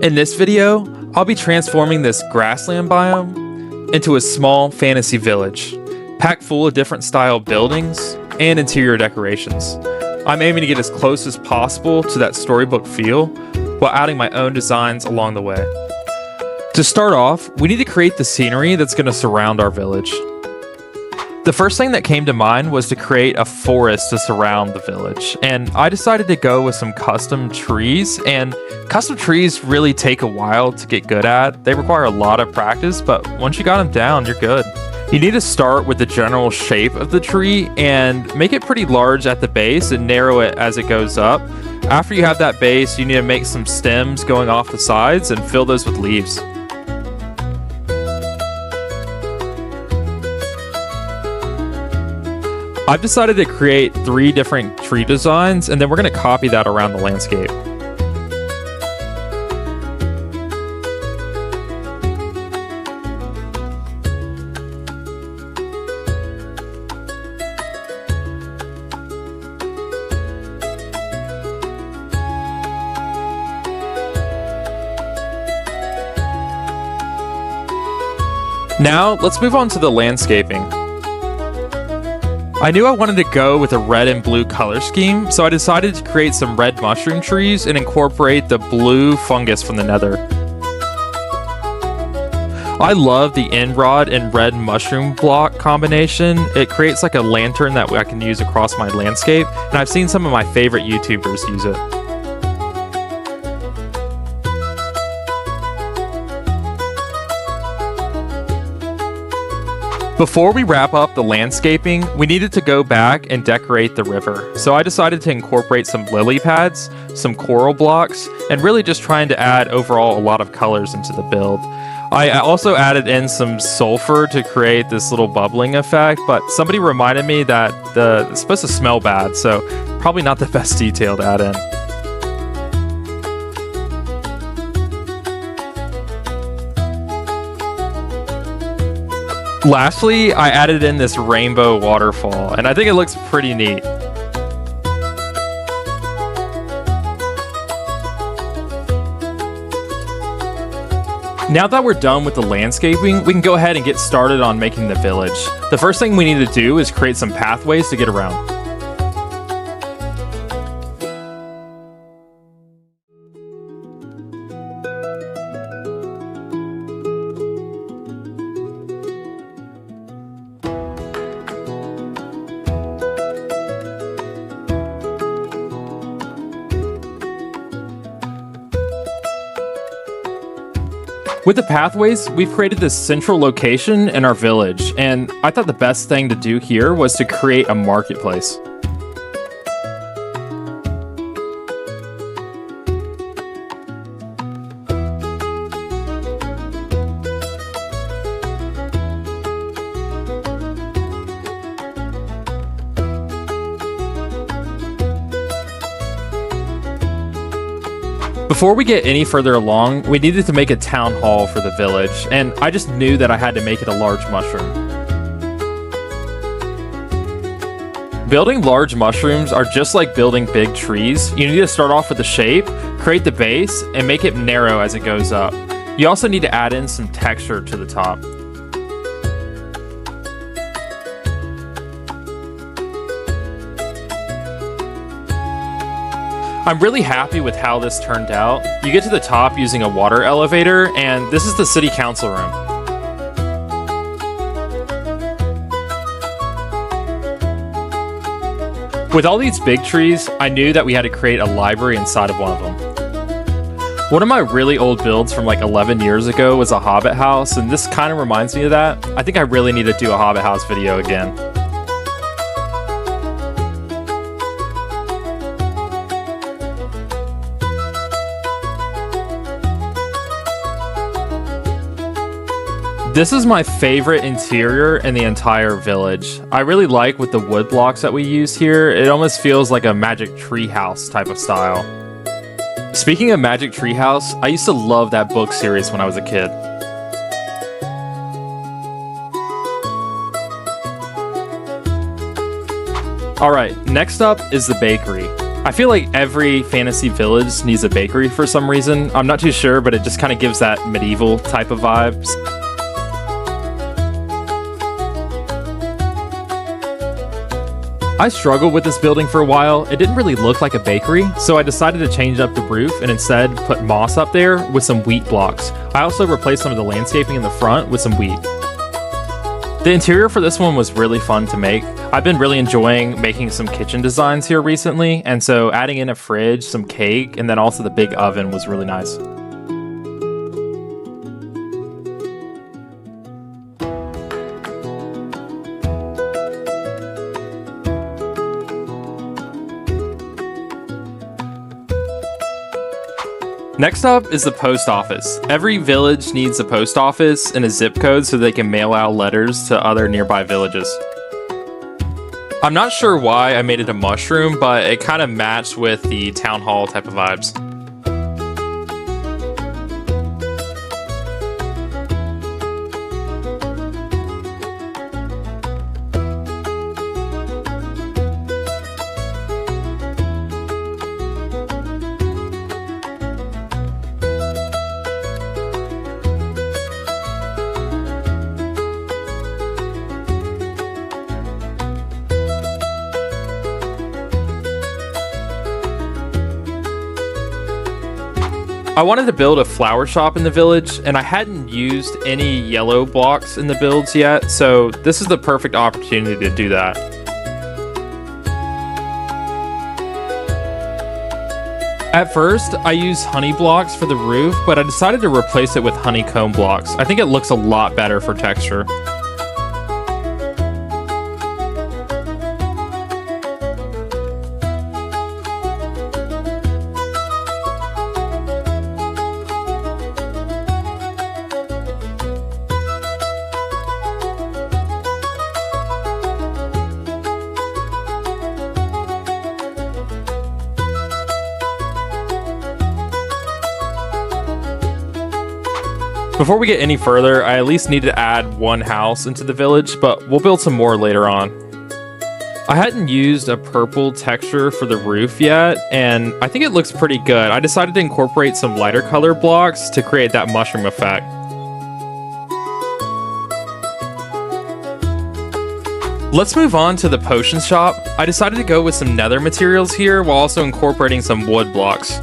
In this video, I'll be transforming this grassland biome into a small fantasy village, packed full of different style buildings and interior decorations. I'm aiming to get as close as possible to that storybook feel while adding my own designs along the way. To start off, we need to create the scenery that's going to surround our village. The first thing that came to mind was to create a forest to surround the village, and I decided to go with some custom trees, and custom trees really take a while to get good at. They require a lot of practice, but once you got them down, you're good. You need to start with the general shape of the tree and make it pretty large at the base and narrow it as it goes up. After you have that base, you need to make some stems going off the sides and fill those with leaves. I've decided to create 3 different tree designs, and then we're going to copy that around the landscape. Now, let's move on to the landscaping. I knew I wanted to go with a red and blue color scheme, so I decided to create some red mushroom trees and incorporate the blue fungus from the nether. I love the end rod and red mushroom block combination. It creates like a lantern that I can use across my landscape, and I've seen some of my favorite YouTubers use it. Before we wrap up the landscaping, we needed to go back and decorate the river. So I decided to incorporate some lily pads, some coral blocks, and really just trying to add overall a lot of colors into the build. I also added in some sulfur to create this little bubbling effect, but somebody reminded me that it's supposed to smell bad, so probably not the best detail to add in. Lastly, I added in this rainbow waterfall, and I think it looks pretty neat. Now that we're done with the landscaping, we can go ahead and get started on making the village. The first thing we need to do is create some pathways to get around. With the pathways, we've created this central location in our village, and I thought the best thing to do here was to create a marketplace. Before we get any further along, we needed to make a town hall for the village, and I just knew that I had to make it a large mushroom. Building large mushrooms are just like building big trees. You need to start off with the shape, create the base, and make it narrow as it goes up. You also need to add in some texture to the top. I'm really happy with how this turned out. You get to the top using a water elevator, and this is the city council room. With all these big trees, I knew that we had to create a library inside of one of them. One of my really old builds from like 11 years ago was a Hobbit house, and this kind of reminds me of that. I think I really need to do a Hobbit house video again. This is my favorite interior in the entire village. I really like with the wood blocks that we use here. It almost feels like a Magic Tree House type of style. Speaking of Magic Tree House, I used to love that book series when I was a kid. Alright, next up is the bakery. I feel like every fantasy village needs a bakery for some reason. I'm not too sure, but it just kind of gives that medieval type of vibes. I struggled with this building for a while. It didn't really look like a bakery, so I decided to change up the roof and instead put moss up there with some wheat blocks. I also replaced some of the landscaping in the front with some wheat. The interior for this one was really fun to make. I've been really enjoying making some kitchen designs here recently, and so adding in a fridge, some cake, and then also the big oven was really nice. Next up is the post office. Every village needs a post office and a zip code so they can mail out letters to other nearby villages. I'm not sure why I made it a mushroom, but it kind of matched with the town hall type of vibes. I wanted to build a flower shop in the village, and I hadn't used any yellow blocks in the builds yet, so this is the perfect opportunity to do that. At first, I used honey blocks for the roof, but I decided to replace it with honeycomb blocks. I think it looks a lot better for texture. Before we get any further, I at least need to add one house into the village, but we'll build some more later on. I hadn't used a purple texture for the roof yet, and I think it looks pretty good. I decided to incorporate some lighter color blocks to create that mushroom effect. Let's move on to the potion shop. I decided to go with some nether materials here while also incorporating some wood blocks.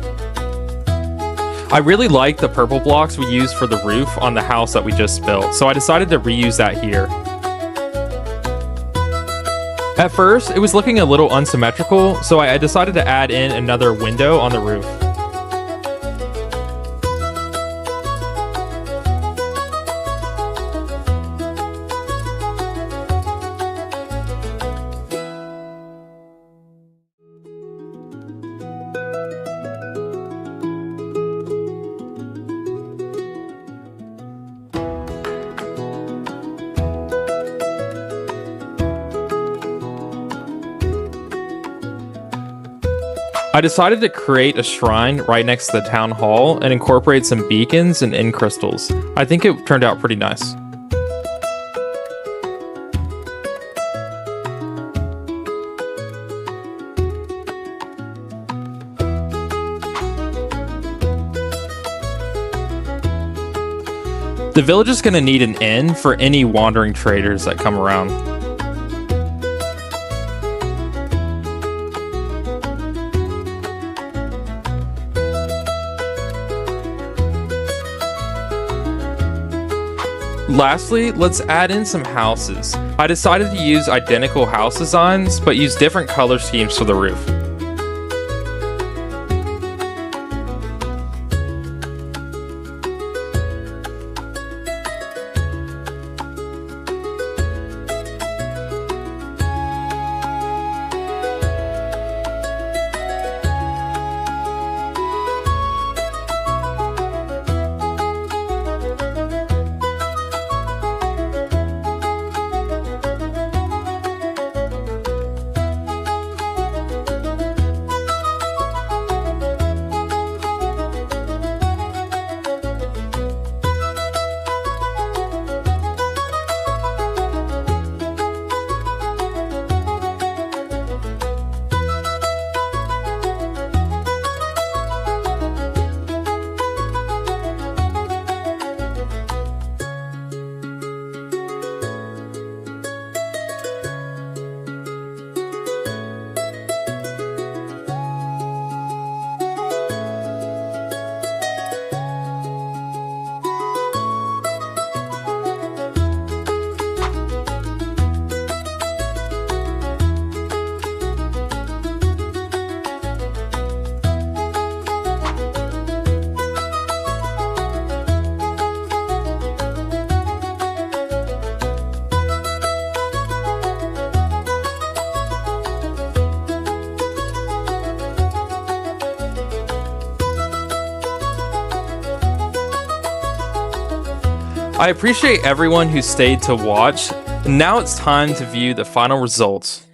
I really like the purple blocks we used for the roof on the house that we just built, so I decided to reuse that here. At first, it was looking a little unsymmetrical, so I decided to add in another window on the roof. I decided to create a shrine right next to the town hall and incorporate some beacons and end crystals. I think it turned out pretty nice. The village is going to need an inn for any wandering traders that come around. Lastly, let's add in some houses. I decided to use identical house designs, but use different color schemes for the roof. I appreciate everyone who stayed to watch. Now it's time to view the final results.